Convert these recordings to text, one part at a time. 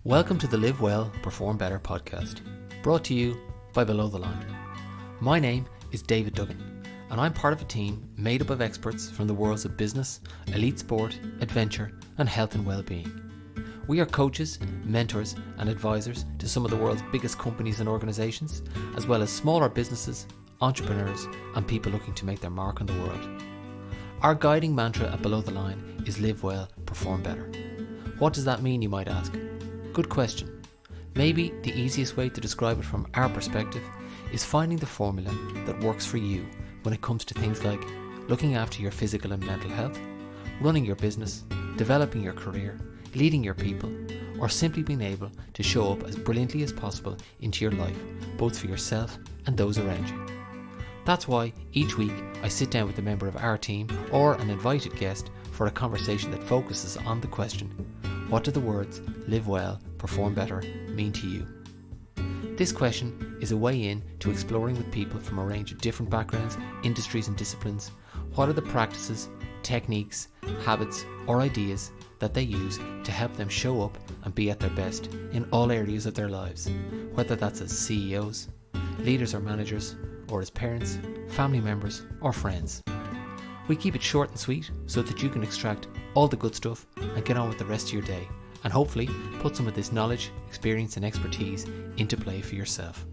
Welcome to the Live Well, Perform Better podcast, brought to you by Below the Line. My name is David Duggan, and I'm part of a team made up of experts from the worlds of business, elite sport, adventure, and health and well-being. We are coaches, mentors, and advisors to some of the world's biggest companies and organizations, as well as smaller businesses, entrepreneurs, and people looking to make their mark on the world. Our guiding mantra at Below the Line is Live Well, Perform Better. What does that mean, you might ask? Good question. Maybe the easiest way to describe it from our perspective is finding the formula that works for you when it comes to things like looking after your physical and mental health, running your business, developing your career, leading your people, or simply being able to show up as brilliantly as possible into your life, both for yourself and those around you. That's why each week I sit down with a member of our team or an invited guest for a conversation that focuses on the question, what do the words live well, perform better mean to you? This question is a way in to exploring with people from a range of different backgrounds, industries and disciplines. What are the practices, techniques, habits or ideas that they use to help them show up and be at their best in all areas of their lives, whether that's as CEOs, leaders or managers, or as parents, family members or friends. We keep it short and sweet so that you can extract all the good stuff and get on with the rest of your day, and hopefully put some of this knowledge, experience and expertise into play for yourself.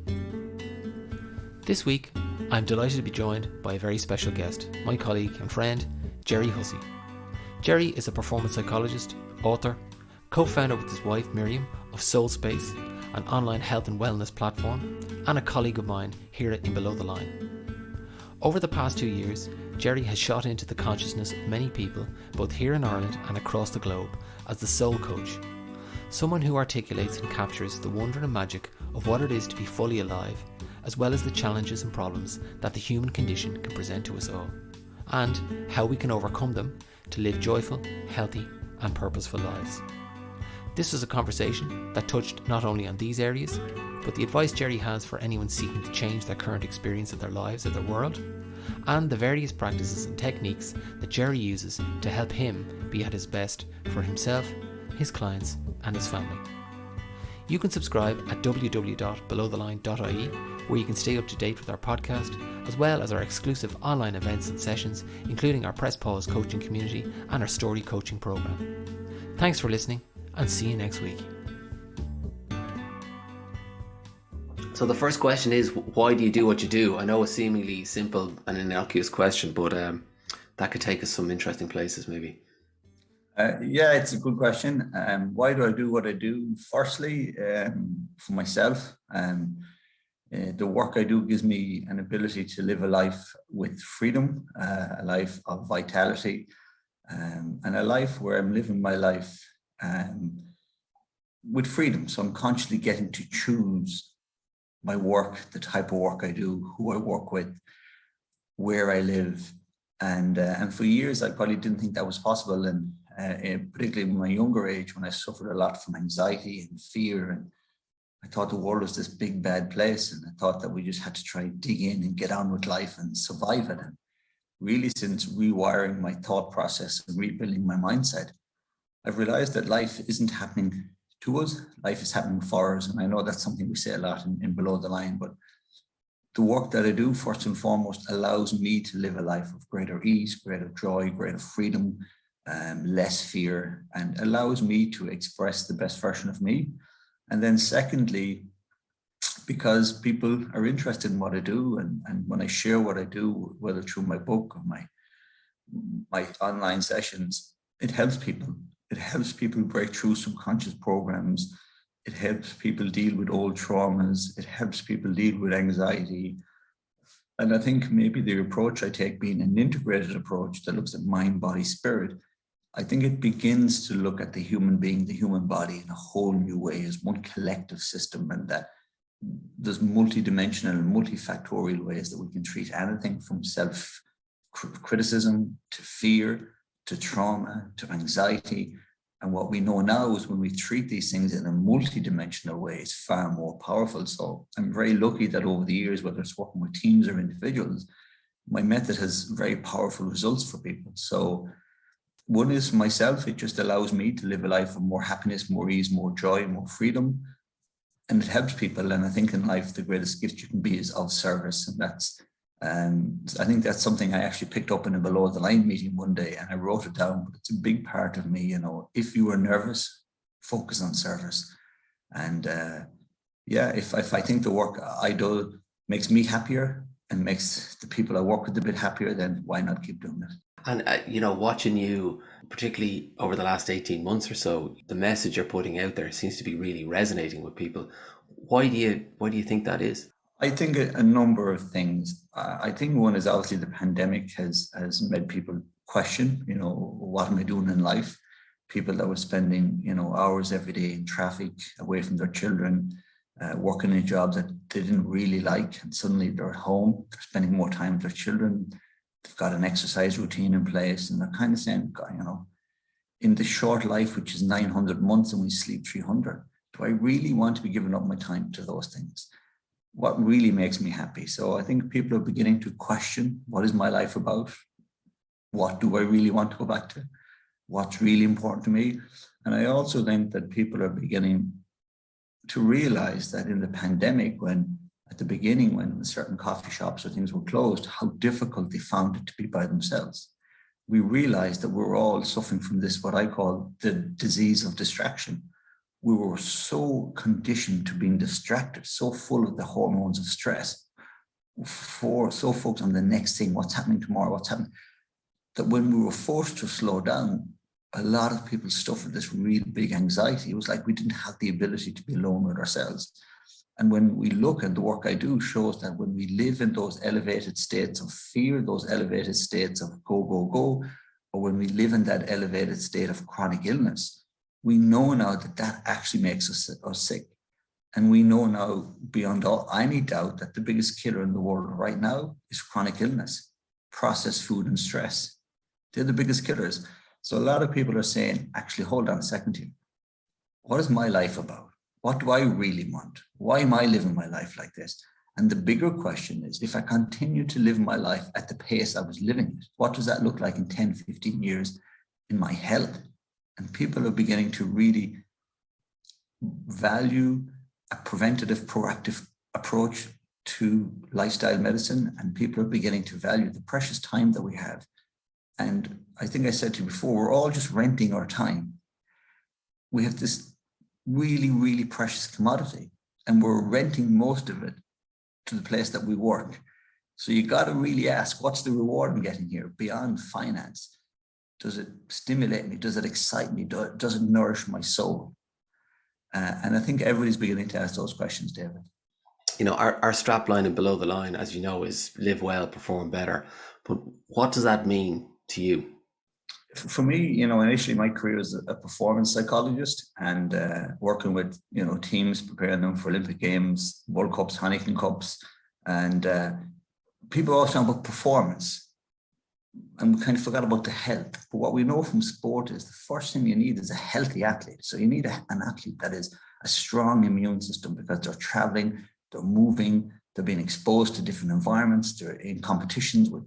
This week, I'm delighted to be joined by a very special guest, my colleague and friend, Gerry Hussey. Gerry is a performance psychologist, author, co-founder with his wife Miriam of Soul Space, an online health and wellness platform, and a colleague of mine here in Below the Line. Over the past 2 years, Gerry has shot into the consciousness of many people, both here in Ireland and across the globe, as the soul coach. Someone who articulates and captures the wonder and magic of what it is to be fully alive, as well as the challenges and problems that the human condition can present to us all, and how we can overcome them to live joyful, healthy, and purposeful lives. This was a conversation that touched not only on these areas, but the advice Gerry has for anyone seeking to change their current experience of their lives, of their world, and the various practices and techniques that Gerry uses to help him be at his best for himself, his clients, and his family. You can subscribe at www.belowtheline.ie, where you can stay up to date with our podcast, as well as our exclusive online events and sessions, including our Press Pause coaching community and our story coaching program. Thanks for listening, and see you next week. So the first question is, why do you do what you do? I know a seemingly simple and innocuous question, but that could take us some interesting places maybe. Yeah, it's a good question. Why do I do what I do? Firstly, for myself. The work I do gives me an ability to live a life with freedom, a life of vitality, and a life where I'm living my life with freedom. So I'm consciously getting to choose my work, the type of work I do, who I work with, where I live. And for years, I probably didn't think that was possible. And particularly in my younger age, when I suffered a lot from anxiety and fear, and I thought the world was this big, bad place. And I thought that we just had to try and dig in and get on with life and survive it. And really, since rewiring my thought process and rebuilding my mindset, I've realized that life isn't happening to us, life is happening for us. And I know that's something we say a lot in Below the Line, but the work that I do, first and foremost, allows me to live a life of greater ease, greater joy, greater freedom, less fear, and allows me to express the best version of me. And then secondly, because people are interested in what I do, and when I share what I do, whether through my book or my online sessions, it helps people. It helps people break through subconscious programs. It helps people deal with old traumas. It helps people deal with anxiety. And I think maybe the approach I take, being an integrated approach that looks at mind, body, spirit, I think it begins to look at the human being, the human body in a whole new way as one collective system, and that there's multidimensional and multifactorial ways that we can treat anything from self-criticism to fear to trauma to anxiety. And what we know now is when we treat these things in a multidimensional way, it's far more powerful. So I'm very lucky that over the years, whether it's working with teams or individuals, my method has very powerful results for people. So One is for myself. It just allows me to live a life of more happiness, more ease, more joy, more freedom. And it helps people. And I think in life, the greatest gift you can be is of service. And that's, I think that's something I actually picked up in a below the line meeting one day, and I wrote it down, but it's a big part of me. You know, if you are nervous, focus on service. And if I think the work I do makes me happier and makes the people I work with a bit happier, then why not keep doing it? And, watching you, particularly over the last 18 months or so, the message you're putting out there seems to be really resonating with people. Why do you think that is? I think a number of things. I think one is obviously the pandemic has made people question, what am I doing in life? People that were spending, hours every day in traffic, away from their children, working in jobs that they didn't really like, and suddenly they're at home, they're spending more time with their children, they've got an exercise routine in place, and they're kind of saying, in the short life, which is 900 months and we sleep 300, do I really want to be giving up my time to those things? What really makes me happy? So I think people are beginning to question, what is my life about? What do I really want to go back to? What's really important to me? And I also think that people are beginning to realize that in the pandemic, at the beginning, when certain coffee shops or things were closed, how difficult they found it to be by themselves. We realized that we're all suffering from this, what I call the disease of distraction. We were so conditioned to being distracted, so full of the hormones of stress, so focused on the next thing, what's happening tomorrow, that when we were forced to slow down, a lot of people suffered this real big anxiety. It was like we didn't have the ability to be alone with ourselves. And when we look at the work I do shows that when we live in those elevated states of fear, those elevated states of go, go, go, or when we live in that elevated state of chronic illness, we know now that actually makes us sick. And we know now beyond any doubt that the biggest killer in the world right now is chronic illness, processed food and stress. They're the biggest killers. So a lot of people are saying, actually, hold on a second here. What is my life about? What do I really want? Why am I living my life like this? And the bigger question is, if I continue to live my life at the pace I was living it, what does that look like in 10, 15 years in my health? And people are beginning to really value a preventative, proactive approach to lifestyle medicine. And people are beginning to value the precious time that we have. And I think I said to you before, we're all just renting our time. We have this really, really precious commodity, and we're renting most of it to the place that we work. So you got to really ask, what's the reward I'm getting here beyond finance? Does it stimulate me? Does it excite me? Does it nourish my soul? And I think everybody's beginning to ask those questions, David. Our strap line and below the line, as you know, is live well, perform better. But what does that mean to you? For me, initially my career as a performance psychologist, and working with, teams, preparing them for Olympic Games, World Cups, Heineken Cups. And people always talk about performance. And we kind of forgot about the health. But what we know from sport is the first thing you need is a healthy athlete. So you need an athlete that is a strong immune system, because they're traveling, they're moving, they're being exposed to different environments, they're in competitions with,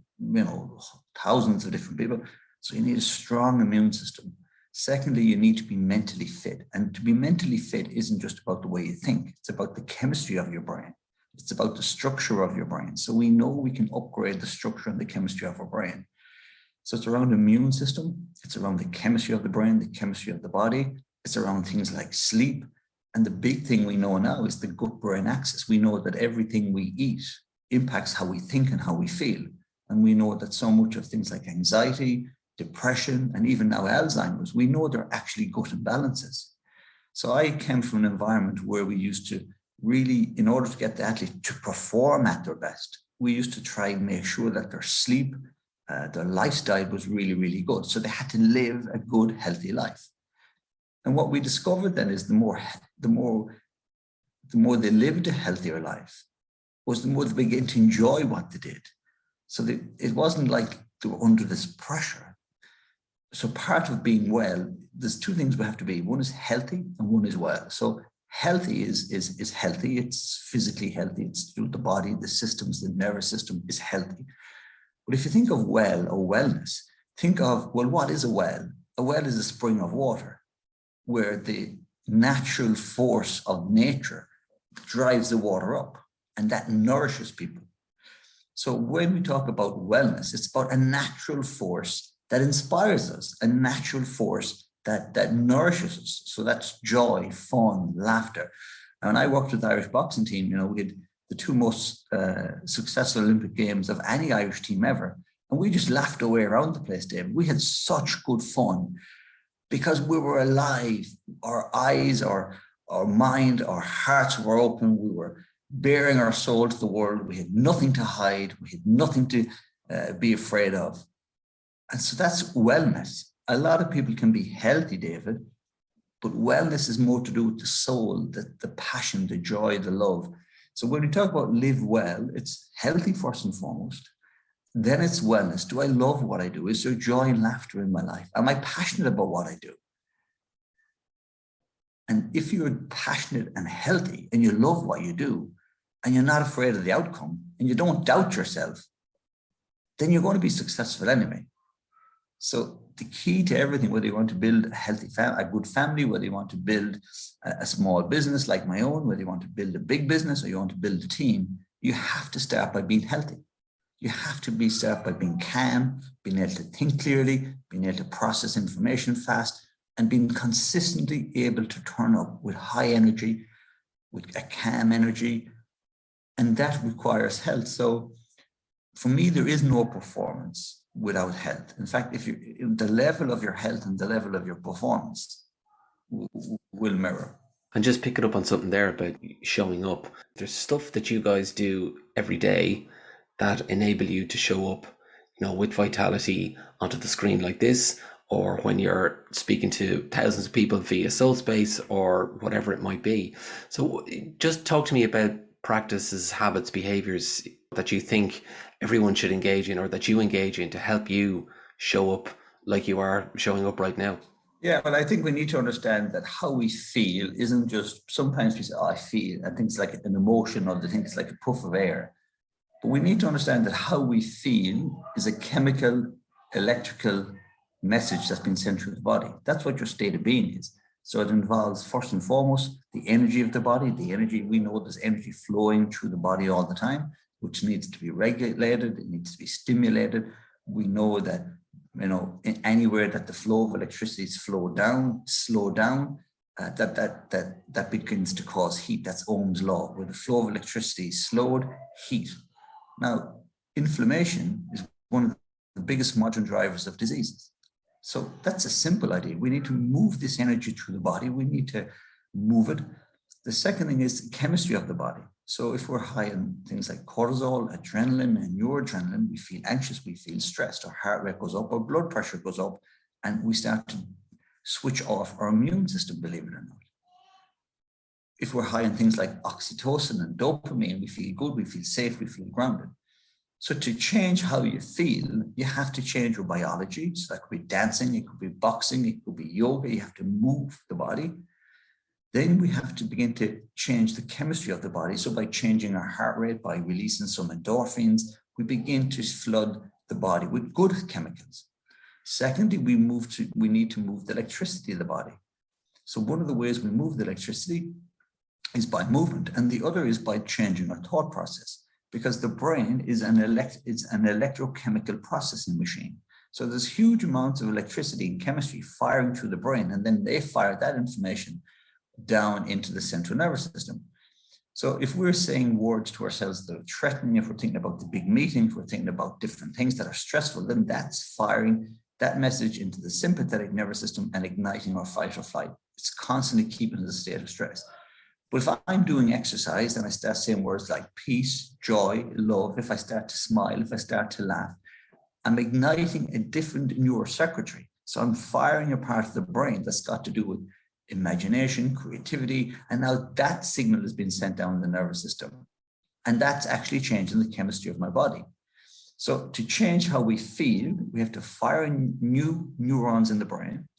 thousands of different people. So you need a strong immune system. Secondly, you need to be mentally fit. And to be mentally fit isn't just about the way you think. It's about the chemistry of your brain. It's about the structure of your brain. So we know we can upgrade the structure and the chemistry of our brain. So it's around the immune system. It's around the chemistry of the brain, the chemistry of the body. It's around things like sleep. And the big thing we know now is the gut-brain axis. We know that everything we eat impacts how we think and how we feel. And we know that so much of things like anxiety, depression, and even now Alzheimer's, we know they're actually gut imbalances. So I came from an environment where we used to really, in order to get the athlete to perform at their best, we used to try and make sure that their sleep, their lifestyle was really, really good. So they had to live a good, healthy life. And what we discovered then is the more they lived a healthier life, was the more they began to enjoy what they did. So it wasn't like they were under this pressure. So part of being well, there's two things we have to be. One is healthy and one is well. So healthy is healthy. It's physically healthy. It's through the body, the systems, the nervous system is healthy. But if you think of well or wellness, think of, well, what is a well? A well is a spring of water where the natural force of nature drives the water up, and that nourishes people. So when we talk about wellness, it's about a natural force that inspires us, a natural force that nourishes us. So that's joy, fun, laughter. And when I worked with the Irish boxing team, we had the two most successful Olympic Games of any Irish team ever. And we just laughed away around the place, David. We had such good fun because we were alive. Our eyes, our mind, our hearts were open. We were bearing our soul to the world. We had nothing to hide. We had nothing to be afraid of. And so that's wellness. A lot of people can be healthy, David, but wellness is more to do with the soul, the passion, the joy, the love. So when we talk about live well, it's healthy first and foremost. Then it's wellness. Do I love what I do? Is there joy and laughter in my life? Am I passionate about what I do? And if you're passionate and healthy and you love what you do and you're not afraid of the outcome and you don't doubt yourself, then you're going to be successful anyway. So the key to everything, whether you want to build a healthy family, a good family, whether you want to build a small business like my own, whether you want to build a big business or you want to build a team, you have to start by being healthy. You have to start by being calm, being able to think clearly, being able to process information fast, and being consistently able to turn up with high energy, with a calm energy, and that requires health. So for me, there is no performance without health. In fact, the level of your health and the level of your performance will mirror. And just picking up on something there about showing up, there's stuff that you guys do every day that enable you to show up, with vitality onto the screen like this, or when you're speaking to thousands of people via Soul Space or whatever it might be. So just talk to me about practices, habits, behaviors that you think everyone should engage in or that you engage in to help you show up like you are showing up right now. Yeah, well, I think we need to understand that how we feel isn't just, sometimes we say, I feel, and think it's like an emotion, or they think it's like a puff of air. But we need to understand that how we feel is a chemical, electrical message that's been sent through the body. That's what your state of being is. So it involves, first and foremost, the energy of the body. The energy, we know there's energy flowing through the body all the time, which needs to be regulated. It needs to be stimulated. We know that, anywhere that the flow of electricity is slow down, that begins to cause heat. That's Ohm's law. Where the flow of electricity is slowed, heat. Now, inflammation is one of the biggest modern drivers of diseases. So that's a simple idea. We need to move this energy through the body. We need to move it. The second thing is the chemistry of the body. So if we're high in things like cortisol, adrenaline, and noradrenaline, we feel anxious, we feel stressed, our heart rate goes up, our blood pressure goes up, and we start to switch off our immune system, believe it or not. If we're high in things like oxytocin and dopamine, we feel good, we feel safe, we feel grounded. So to change how you feel, you have to change your biology. So that could be dancing, it could be boxing, it could be yoga. You have to move the body. Then we have to begin to change the chemistry of the body. So by changing our heart rate, by releasing some endorphins, we begin to flood the body with good chemicals. Secondly, we need to move the electricity of the body. So one of the ways we move the electricity is by movement, and the other is by changing our thought process. Because the brain is an electrochemical processing machine. So there's huge amounts of electricity and chemistry firing through the brain, and then they fire that information down into the central nervous system. So if we're saying words to ourselves that are threatening, if we're thinking about the big meeting, if we're thinking about different things that are stressful, then that's firing that message into the sympathetic nervous system and igniting our fight or flight. It's constantly keeping us in a state of stress. But if I'm doing exercise and I start saying words like peace, joy, love, if I start to smile, if I start to laugh, I'm igniting a different neurocircuitry. So I'm firing a part of the brain that's got to do with imagination, creativity, and now that signal has been sent down the nervous system. And that's actually changing the chemistry of my body. So to change how we feel, we have to fire new neurons in the brain.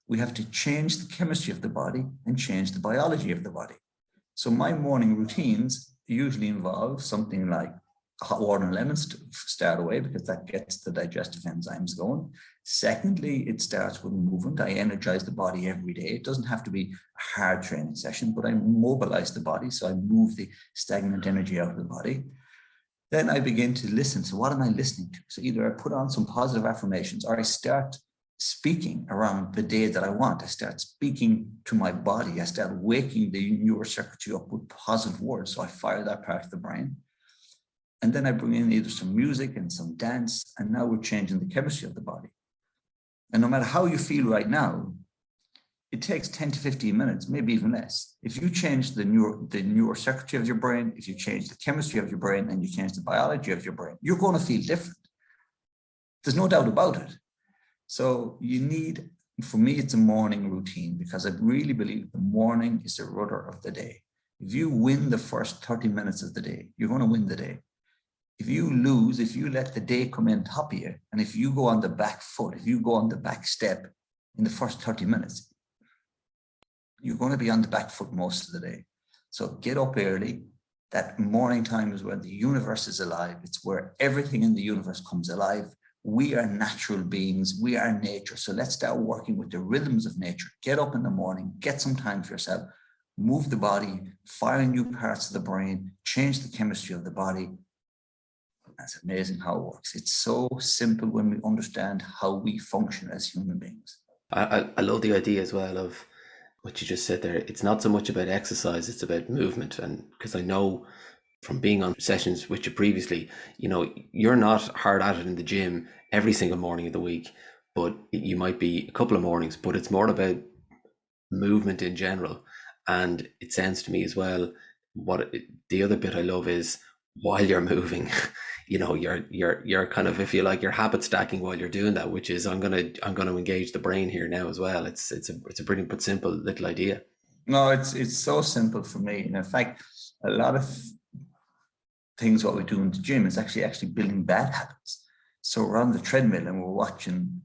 We have to change the chemistry of the body and change the biology of the body. So my morning routines usually involve something like hot water and lemons to start away, because that gets the digestive enzymes going. Secondly, it starts with movement. I energize the body every day. It doesn't have to be a hard training session, but I mobilize the body. So I move the stagnant energy out of the body. Then I begin to listen. So what am I listening to? So either I put on some positive affirmations, or I start speaking around the day that I want. I start speaking to my body. I start waking the neurocircuitry up with positive words. So I fire that part of the brain. And then I bring in either some music and some dance, and now we're changing the chemistry of the body. And no matter how you feel right now, it takes 10 to 15 minutes, maybe even less. If you change the neurocircuitry of your brain, if you change the chemistry of your brain, and you change the biology of your brain, you're going to feel different. There's no doubt about it. So you need, for me, it's a morning routine, because I really believe the morning is the rudder of the day. If you win the first 30 minutes of the day, you're going to win the day. If you lose, if you let the day come in top of you, and if you go on the back foot, if you go on the back step in the first 30 minutes, you're going to be on the back foot most of the day. So get up early. That morning time is where the universe is alive. It's where everything in the universe comes alive. We are natural beings. We are nature. So let's start working with the rhythms of nature. Get up in the morning, get some time for yourself, move the body, fire new parts of the brain, change the chemistry of the body. That's amazing how it works. It's so simple when we understand how we function as human beings. I love the idea as well of what you just said there. It's not so much about exercise, it's about movement. And because I know from being on sessions with you previously, you know, you're not hard at it in the gym every single morning of the week, but you might be a couple of mornings, but it's more about movement in general. And it sounds to me as well, the other bit I love is while you're moving, you know, you're kind of, if you like, you're habit stacking while you're doing that, which is I'm gonna engage the brain here now as well. It's a brilliant but simple little idea. No, it's so simple for me. And in fact, a lot of things what we do in the gym is actually building bad habits. So we're on the treadmill and we're watching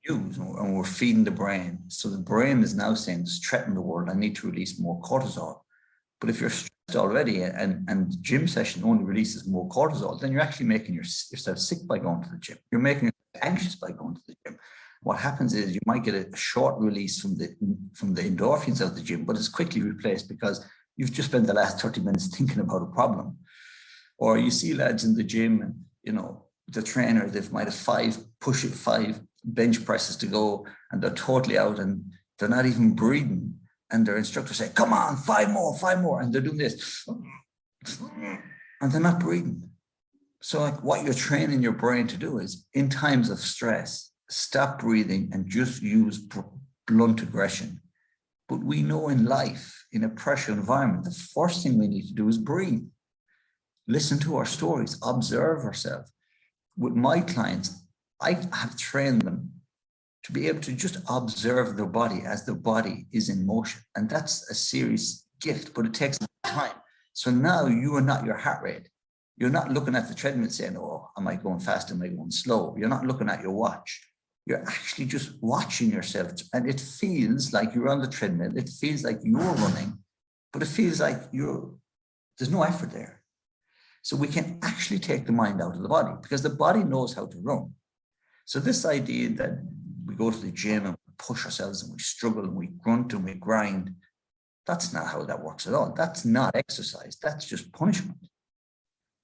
news and we're feeding the brain. So the brain is now saying, "This threat in the world, I need to release more cortisol." But if you're stressed already and the gym session only releases more cortisol, then you're actually making yourself sick by going to the gym. You're making yourself anxious by going to the gym. What happens is you might get a short release from the endorphins of the gym, but it's quickly replaced because you've just spent the last 30 minutes thinking about a problem. Or you see lads in the gym and, you know, the trainer, they might have 5 bench presses to go and they're totally out and they're not even breathing. And their instructor say, "Come on, 5 more. And they're doing this. And they're not breathing. So like what you're training your brain to do is in times of stress, stop breathing and just use blunt aggression. But we know in life, in a pressure environment, the first thing we need to do is breathe. Listen to our stories, observe ourselves. With my clients, I have trained them to be able to just observe their body as the body is in motion. And that's a serious gift, but it takes time. So now you are not your heart rate. You're not looking at the treadmill saying, "Oh, am I going fast? Am I going slow?" You're not looking at your watch. You're actually just watching yourself. And it feels like you're on the treadmill. It feels like you're running, but it feels like there's no effort there. So we can actually take the mind out of the body because the body knows how to run. So this idea that we go to the gym and we push ourselves and we struggle and we grunt and we grind, that's not how that works at all. That's not exercise. That's just punishment.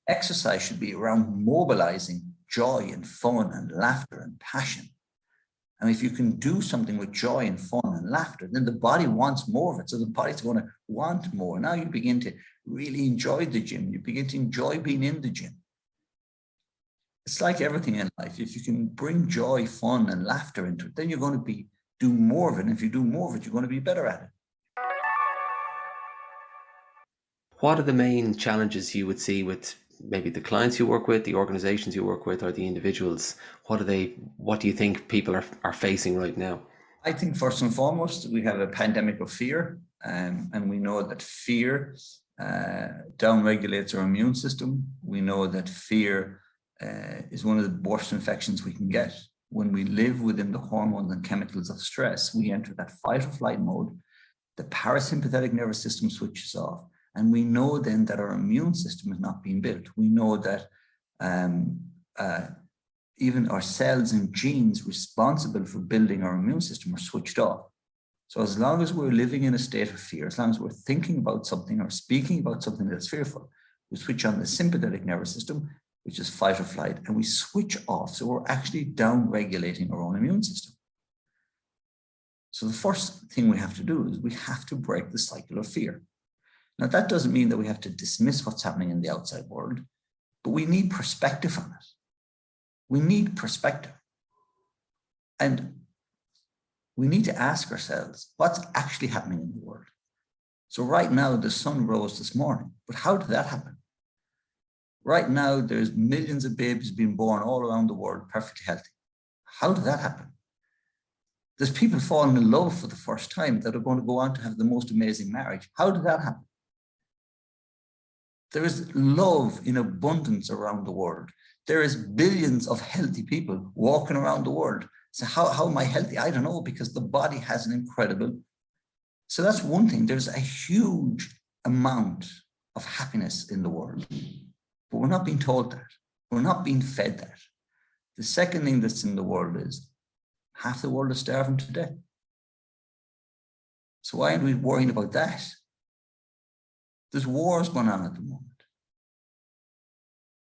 Exercise should be around mobilizing joy and fun and laughter and passion. And if you can do something with joy and fun and laughter, then the body wants more of it. So the body's going to want more. Now you begin to really enjoy the gym. You begin to enjoy being in the gym. It's like everything in life. If you can bring joy, fun, and laughter into it, then you're going to do more of it. And if you do more of it, you're going to be better at it. What are the main challenges you would see with maybe the clients you work with, the organizations you work with, or the individuals? What do you think people are facing right now? I think first and foremost, we have a pandemic of fear. And we know that fear downregulates our immune system. We know that fear is one of the worst infections we can get. When we live within the hormones and chemicals of stress, we enter that fight or flight mode. The parasympathetic nervous system switches off And we know then that our immune system is not being built. We know that even our cells and genes responsible for building our immune system are switched off. So as long as we're living in a state of fear, as long as we're thinking about something or speaking about something that's fearful, we switch on the sympathetic nervous system, which is fight or flight, and we switch off. So we're actually down-regulating our own immune system. So the first thing we have to do is we have to break the cycle of fear. Now, that doesn't mean that we have to dismiss what's happening in the outside world, but we need perspective on it. We need perspective. And we need to ask ourselves, what's actually happening in the world? So right now, the sun rose this morning, but how did that happen? Right now, there's millions of babies being born all around the world, perfectly healthy. How did that happen? There's people falling in love for the first time that are going to go on to have the most amazing marriage. How did that happen? There is love in abundance around the world. There is billions of healthy people walking around the world. So how am I healthy? I don't know, because the body has an incredible. So that's one thing. There's a huge amount of happiness in the world, but we're not being told that. We're not being fed that. The second thing that's in the world is half the world is starving to death. So why aren't we worrying about that? There's wars going on at the moment.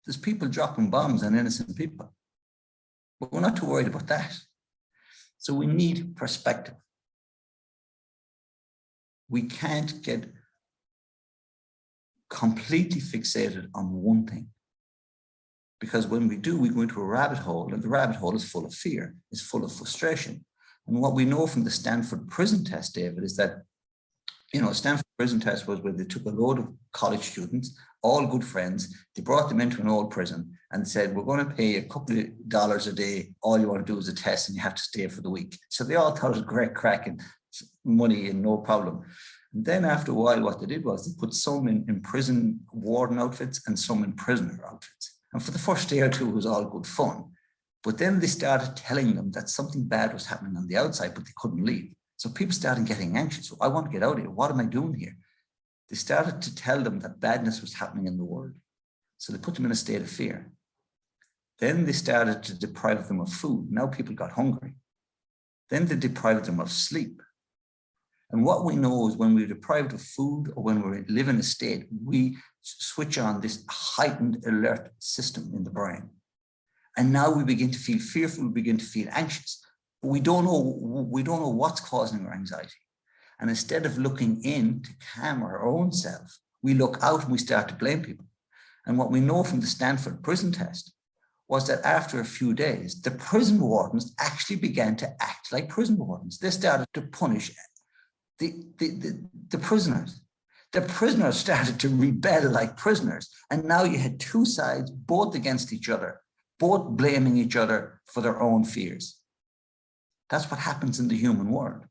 There's people dropping bombs on innocent people, but we're not too worried about that. So we need perspective. We can't get completely fixated on one thing, because when we do, we go into a rabbit hole, and the rabbit hole is full of fear, it's full of frustration. And what we know from the Stanford prison test, David, is that, Stanford prison test was where they took a load of college students, all good friends, they brought them into an old prison and said, we're going to pay a couple of dollars a day. All you want to do is a test and you have to stay for the week. So they all thought it was great crack and money and no problem. And then after a while, what they did was they put some in prison warden outfits and some in prisoner outfits. And for the first day or two, it was all good fun. But then they started telling them that something bad was happening on the outside, but they couldn't leave. So people started getting anxious. I want to get out of here. What am I doing here? They started to tell them that badness was happening in the world. So they put them in a state of fear. Then they started to deprive them of food. Now people got hungry. Then they deprived them of sleep. And what we know is when we're deprived of food or when we live in a state, we switch on this heightened alert system in the brain. And now we begin to feel fearful, we begin to feel anxious. But we don't know what's causing our anxiety. And instead of looking in to calm our own self, we look out and we start to blame people. And what we know from the Stanford prison test was that after a few days, the prison wardens actually began to act like prison wardens. They started to punish the prisoners. The prisoners started to rebel like prisoners. And now you had two sides, both against each other, both blaming each other for their own fears. That's what happens in the human world.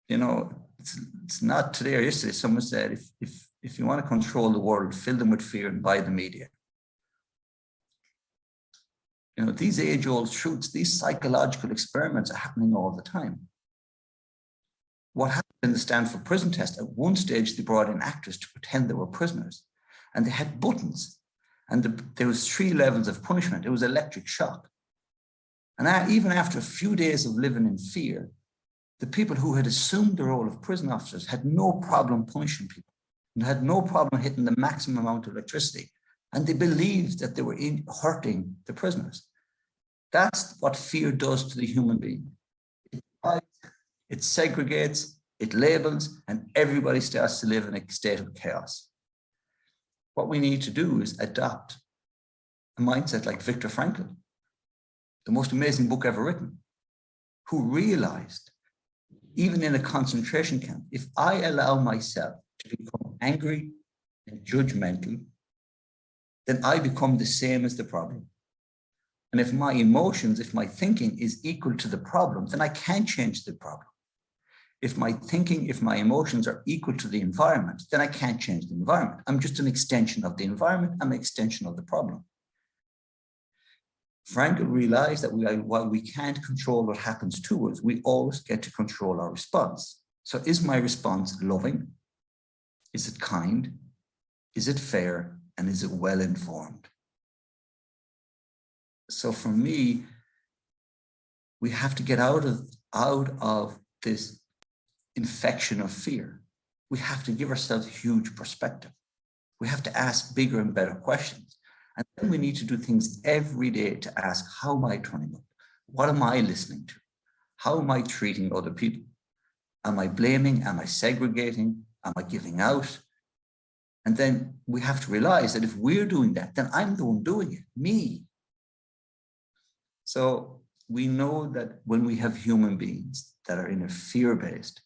It's not today or yesterday. Someone said, if you want to control the world, fill them with fear and buy the media. These age-old truths, these psychological experiments are happening all the time. What happened in the Stanford prison test, at one stage, they brought in actors to pretend they were prisoners, and they had buttons, and there was 3 levels of punishment. It was electric shock. And even after a few days of living in fear, the people who had assumed the role of prison officers had no problem punishing people and had no problem hitting the maximum amount of electricity. And they believed that they were hurting the prisoners. That's what fear does to the human being. It segregates, it labels, and everybody starts to live in a state of chaos. What we need to do is adopt a mindset like Viktor Frankl, the most amazing book ever written, who realized, even in a concentration camp, if I allow myself to become angry and judgmental, then I become the same as the problem. And if my emotions, if my thinking is equal to the problem, then I can't change the problem. If my thinking, if my emotions are equal to the environment, then I can't change the environment. I'm just an extension of the environment. I'm an extension of the problem. Frankl realized that while we can't control what happens to us, we always get to control our response. So is my response loving? Is it kind? Is it fair? And is it well informed? So for me, we have to get out of this infection of fear. We have to give ourselves huge perspective. We have to ask bigger and better questions. And then we need to do things every day to ask, how am I turning up? What am I listening to? How am I treating other people? Am I blaming? Am I segregating? Am I giving out? And then we have to realize that if we're doing that, then I'm the one doing it, me. So we know that when we have human beings that are in a fear-based,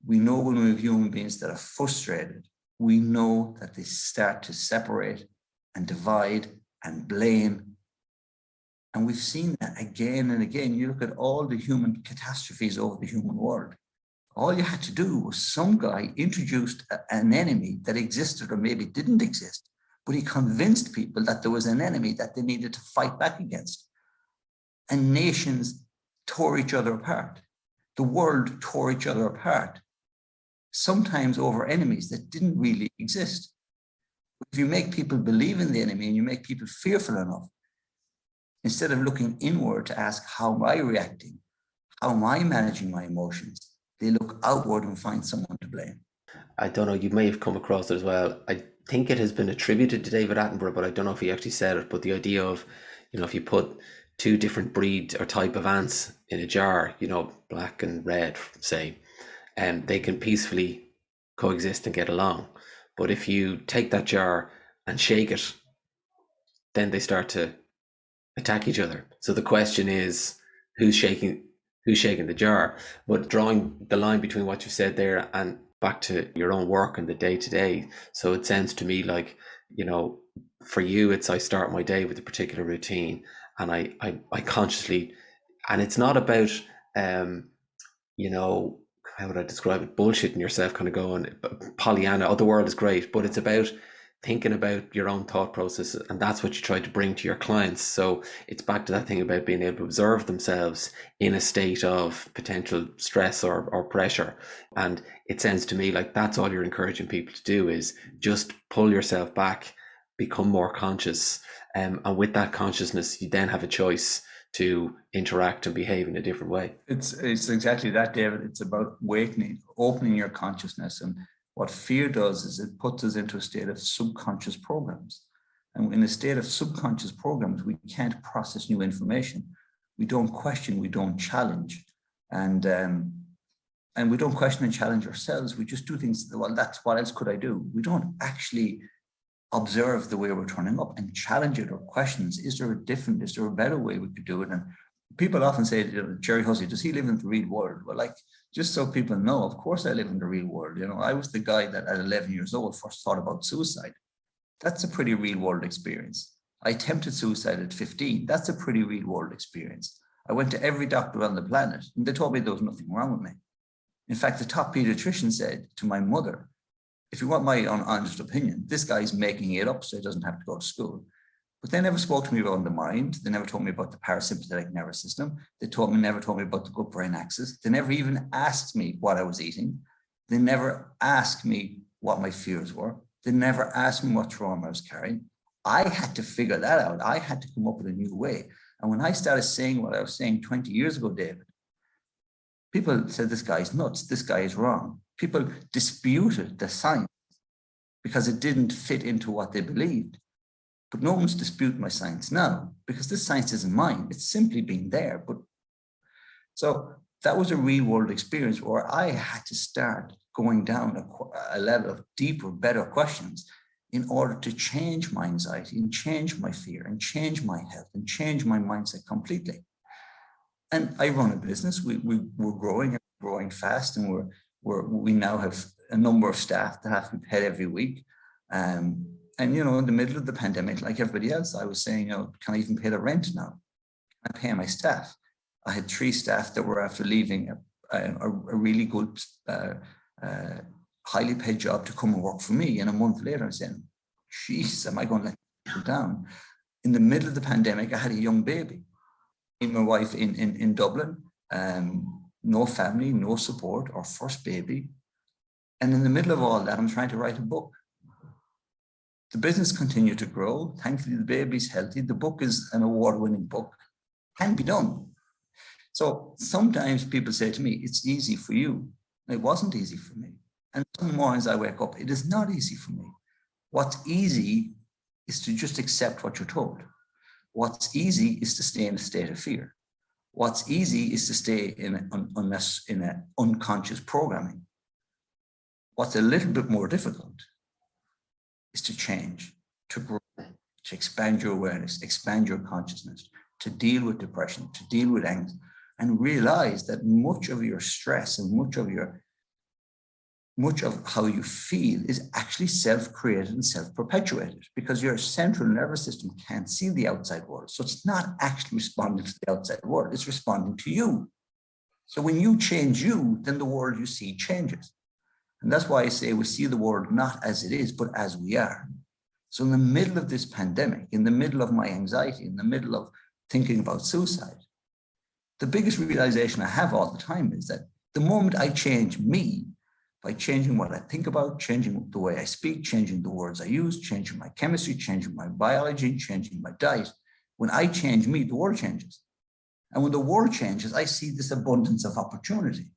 we know when we have human beings that are frustrated, we know that they start to separate and divide and blame. And we've seen that again and again. You look at all the human catastrophes over the human world. All you had to do was some guy introduced an enemy that existed or maybe didn't exist, but he convinced people that there was an enemy that they needed to fight back against. And nations tore each other apart. The world tore each other apart, sometimes over enemies that didn't really exist. If you make people believe in the enemy and you make people fearful enough, instead of looking inward to ask, how am I reacting? How am I managing my emotions? They look outward and find someone to blame. I don't know, you may have come across it as well. I think it has been attributed to David Attenborough, but I don't know if he actually said it. But the idea of, if you put two different breed or type of ants in a jar, black and red, say, they can peacefully coexist and get along. But if you take that jar and shake it, then they start to attack each other. So the question is, who's shaking the jar? But drawing the line between what you said there and back to your own work and the day to day. So it sounds to me like, for you, it's I start my day with a particular routine, and I consciously, and it's not about, how would I describe it? Bullshitting yourself, kind of going Pollyanna. Oh, the world is great, but it's about thinking about your own thought process, and that's what you try to bring to your clients. So it's back to that thing about being able to observe themselves in a state of potential stress or pressure. And it sounds to me like that's all you're encouraging people to do, is just pull yourself back, become more conscious, and with that consciousness you then have a choice to interact and behave in a different way. It's exactly that, David. It's about awakening, opening your consciousness. And what fear does is it puts us into a state of subconscious programs. And in a state of subconscious programs, we can't process new information. We don't question, we don't challenge. And we don't question and challenge ourselves. We just do things, well, that's what else could I do? We don't actually observe the way we're turning up and challenge it or questions. Is there a better way we could do it? And people often say, Gerry Hussey, does he live in the real world? Well, just so people know, of course I live in the real world. I was the guy that at 11 years old first thought about suicide. That's a pretty real world experience. I attempted suicide at 15. That's a pretty real world experience. I went to every doctor on the planet and they told me there was nothing wrong with me. In fact, the top pediatrician said to my mother, if you want my honest opinion, this guy's making it up so he doesn't have to go to school. But they never spoke to me about the mind. They never told me about the parasympathetic nervous system. They never told me about the gut brain axis. They never even asked me what I was eating. They never asked me what my fears were. They never asked me what trauma I was carrying. I had to figure that out. I had to come up with a new way. And when I started saying what I was saying 20 years ago, David, people said, this guy's nuts. This guy is wrong. People disputed the science because it didn't fit into what they believed. But no one's disputing my science now because this science isn't mine. It's simply been there. But so that was a real world experience where I had to start going down a level of deeper, better questions in order to change my anxiety and change my fear and change my health and change my mindset completely. And I run a business. We're growing fast, and we now have a number of staff that have to be paid every week. And in the middle of the pandemic, like everybody else, I was saying, can I even pay the rent now? I pay my staff. I had 3 staff that were after leaving a really good, highly paid job to come and work for me. And a month later, I'm saying, geez, am I going to let people down? In the middle of the pandemic, I had a young baby. Me and my wife in Dublin, no family, no support, our first baby. And in the middle of all that, I'm trying to write a book. The business continued to grow. Thankfully, the baby's healthy. The book is an award-winning book. Can be done. So sometimes people say to me, it's easy for you. It wasn't easy for me. And some mornings I wake up, it is not easy for me. What's easy is to just accept what you're told. What's easy is to stay in a state of fear. What's easy is to stay in an unconscious programming. What's a little bit more difficult is to change, to grow, to expand your awareness, expand your consciousness, to deal with depression, to deal with anxiety, and realize that much of your stress and much of how you feel is actually self-created and self-perpetuated, because your central nervous system can't see the outside world. So it's not actually responding to the outside world, it's responding to you. So when you change you, then the world you see changes. And that's why I say we see the world not as it is, but as we are. So in the middle of this pandemic, in the middle of my anxiety, in the middle of thinking about suicide, the biggest realization I have all the time is that the moment I change me, by changing what I think about, changing the way I speak, changing the words I use, changing my chemistry, changing my biology, changing my diet, when I change me, the world changes. And when the world changes, I see this abundance of opportunity.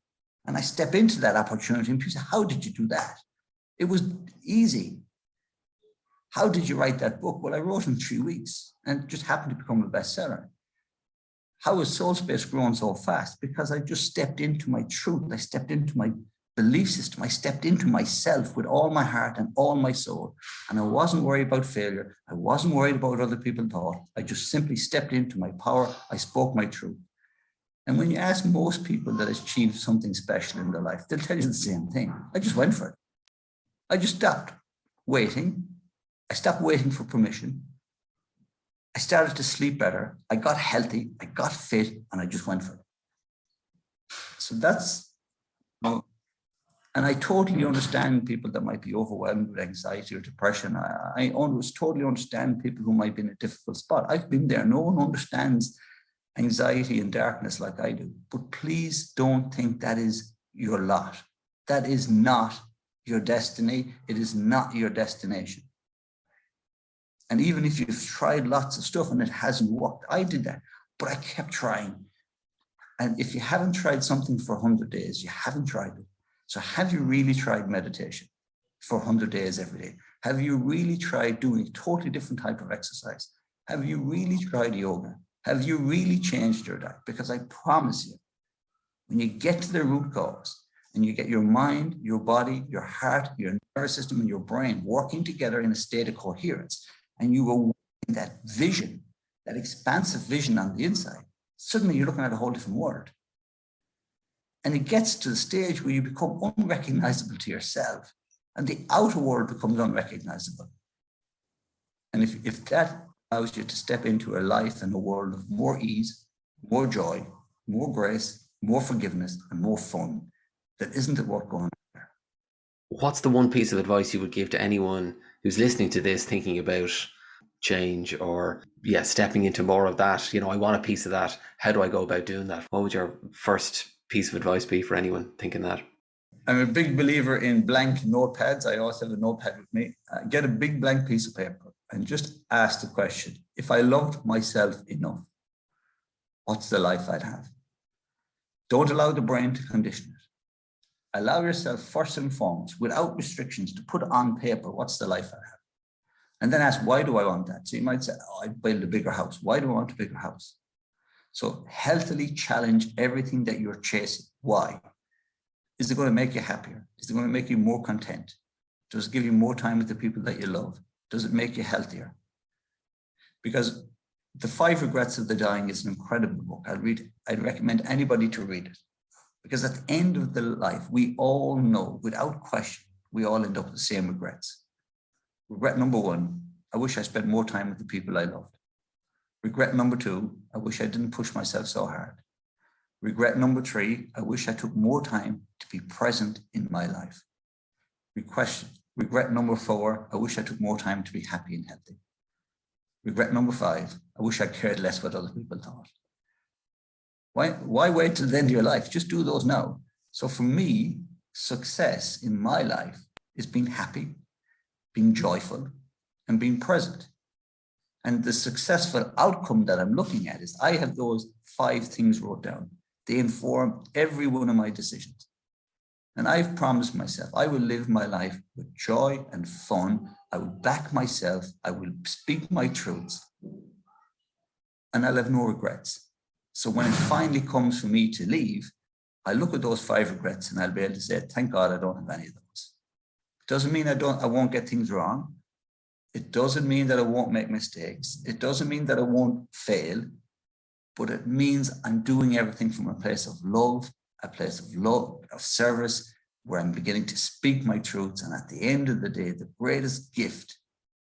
And I step into that opportunity and people say, how did you do that? It was easy. How did you write that book? Well, I wrote in 3 weeks and it just happened to become a bestseller. How has Soul Space grown so fast? Because I just stepped into my truth. I stepped into my belief system. I stepped into myself with all my heart and all my soul. And I wasn't worried about failure. I wasn't worried about what other people thought. I just simply stepped into my power. I spoke my truth. And when you ask most people that achieved something special in their life, they'll tell you the same thing. I just went for it. I just stopped waiting. I stopped waiting for permission. I started to sleep better. I got healthy. I got fit, and I just went for it. So that's, and I totally understand people that might be overwhelmed with anxiety or depression. I always totally understand people who might be in a difficult spot. I've been there. No one understands anxiety and darkness like I do. But please don't think that is your lot. That is not your destiny. It is not your destination. And even if you've tried lots of stuff and it hasn't worked, I did that, but I kept trying. And if you haven't tried something for 100 days, you haven't tried it. So have you really tried meditation for 100 days every day? Have you really tried doing a totally different type of exercise? Have you really tried yoga? Have you really changed your diet? Because I promise you, when you get to the root cause and you get your mind, your body, your heart, your nervous system, and your brain working together in a state of coherence, and you awaken that vision, that expansive vision on the inside, suddenly you're looking at a whole different world. And it gets to the stage where you become unrecognizable to yourself, and the outer world becomes unrecognizable. And if that allows you to step into a life and a world of more ease, more joy, more grace, more forgiveness, and more fun, that isn't it worth going on there? What's the one piece of advice you would give to anyone who's listening to this, thinking about change or stepping into more of that? I want a piece of that. How do I go about doing that? What would your first piece of advice be for anyone thinking that? I'm a big believer in blank notepads. I always have a notepad with me. Get a big blank piece of paper and just ask the question, if I loved myself enough, what's the life I'd have? Don't allow the brain to condition it. Allow yourself first and foremost, without restrictions, to put on paper, what's the life I'd have? And then ask, why do I want that? So you might say, I'd build a bigger house. Why do I want a bigger house? So healthily challenge everything that you're chasing. Why? Is it going to make you happier? Is it going to make you more content? Does it give you more time with the people that you love? Does it make you healthier? Because The 5 Regrets of the Dying is an incredible book. I'd recommend anybody to read it. Because at the end of the life, we all know, without question, we all end up with the same regrets. Regret number 1, I wish I spent more time with the people I loved. Regret number 2, I wish I didn't push myself so hard. Regret number 3, I wish I took more time to be present in my life. Regret number 4, I wish I took more time to be happy and healthy. Regret number 5, I wish I cared less what other people thought. Why wait till the end of your life? Just do those now. So for me, success in my life is being happy, being joyful, and being present. And the successful outcome that I'm looking at is I have those 5 things wrote down. They inform every one of my decisions. And I've promised myself I will live my life with joy and fun. I will back myself. I will speak my truths. And I'll have no regrets. So when it finally comes for me to leave, I look at those 5 regrets and I'll be able to say, thank God I don't have any of those. It doesn't mean I won't get things wrong. It doesn't mean that I won't make mistakes. It doesn't mean that I won't fail, but it means I'm doing everything from a place of love, of service, where I'm beginning to speak my truths. And at the end of the day, the greatest gift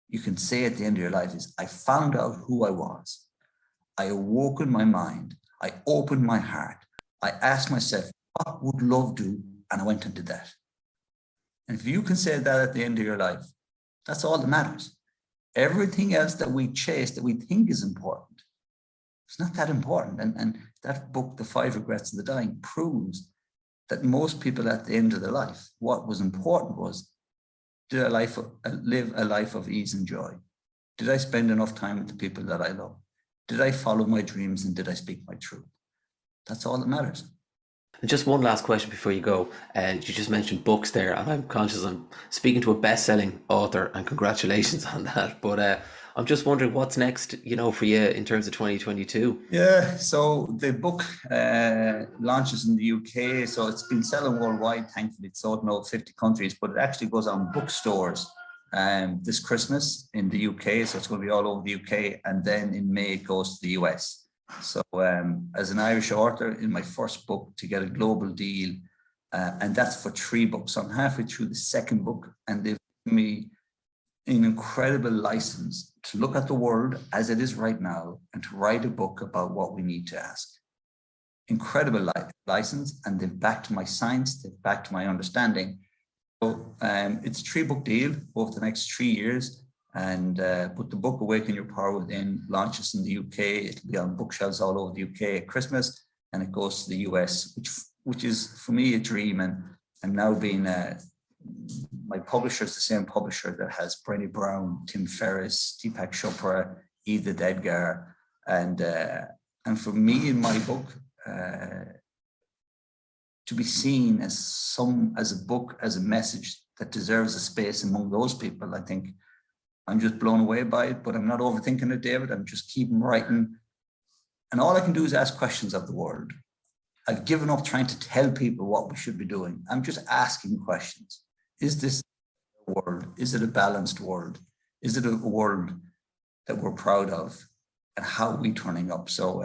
you can say at the end of your life is, I found out who I was. I awoke in my mind. I opened my heart. I asked myself, what would love do? And I went and did that. And if you can say that at the end of your life, that's all that matters. Everything else that we chase, that we think is important, it's not that important. And that book, The 5 Regrets of the Dying, proves that most people at the end of their life, what was important was, did I live a life of ease and joy? Did I spend enough time with the people that I love? Did I follow my dreams and did I speak my truth? That's all that matters. And just one last question before you go. You just mentioned books there, and I'm conscious I'm speaking to a best-selling author, and congratulations on that. But I'm just wondering what's next, for you in terms of 2022. Yeah, so the book launches in the UK, so it's been selling worldwide. Thankfully, it's sold in over 50 countries, but it actually goes on bookstores this Christmas in the UK, so it's going to be all over the UK, and then in May it goes to the US. So as an Irish author, in my first book, to get a global deal, and that's for 3 books. So I'm halfway through the second book, and they've given me an incredible license to look at the world as it is right now and to write a book about what we need to ask. Incredible license, and they've backed my science, they've backed my understanding. So it's a 3-book deal over the next 3 years. And but the book Awaken Your Power Within launches in the UK. It'll be on bookshelves all over the UK at Christmas, and it goes to the US, which is for me a dream. And I'm now being my publisher is the same publisher that has Brené Brown, Tim Ferriss, Deepak Chopra, Edith Edgar, and for me in my book to be seen as a book, as a message that deserves a space among those people, I think. I'm just blown away by it, but I'm not overthinking it, David. I'm just keeping writing. And all I can do is ask questions of the world. I've given up trying to tell people what we should be doing. I'm just asking questions. Is this a world? Is it a balanced world? Is it a world that we're proud of? And how are we turning up? So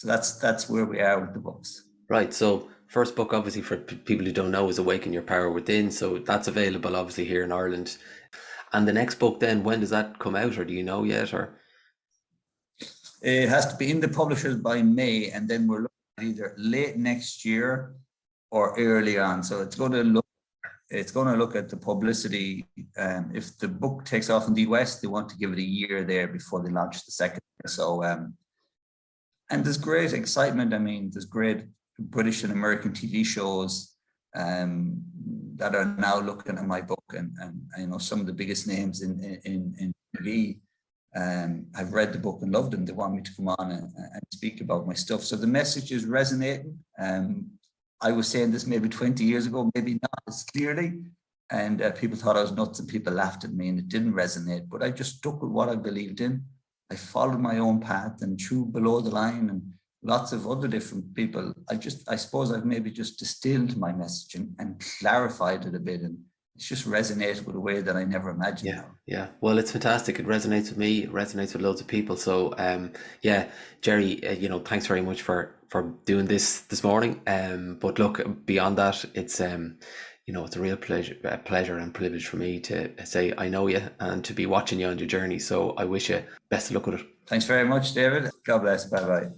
that's where we are with the books. Right. So first book, obviously, for people who don't know, is Awaken Your Power Within. So that's available, obviously, here in Ireland. And the next book then, when does that come out, or do you know yet? Or it has to be in the publishers by May, and then we're looking at either late next year or early on. So it's going to look at the publicity. If the book takes off in the US, they want to give it a year there before they launch the second. So and there's great excitement. I mean, there's great British and American TV shows that are now looking at my book, and some of the biggest names in TV have read the book and loved them. They want me to come on and speak about my stuff. So the message is resonating. I was saying this maybe 20 years ago, maybe not as clearly, and people thought I was nuts and people laughed at me, and it didn't resonate. But I just stuck with what I believed in. I followed my own path, and through Below the Line and lots of other different people, I suppose I've maybe just distilled my message and clarified it a bit, and it's just resonated with a way that I never imagined. Yeah. Well, it's fantastic. It resonates with me. It resonates with loads of people. So, Gerry, thanks very much for doing this morning. But look, beyond that, it's it's a real pleasure and privilege for me to say I know you and to be watching you on your journey. So I wish you best of luck with it. Thanks very much, David. God bless. Bye bye.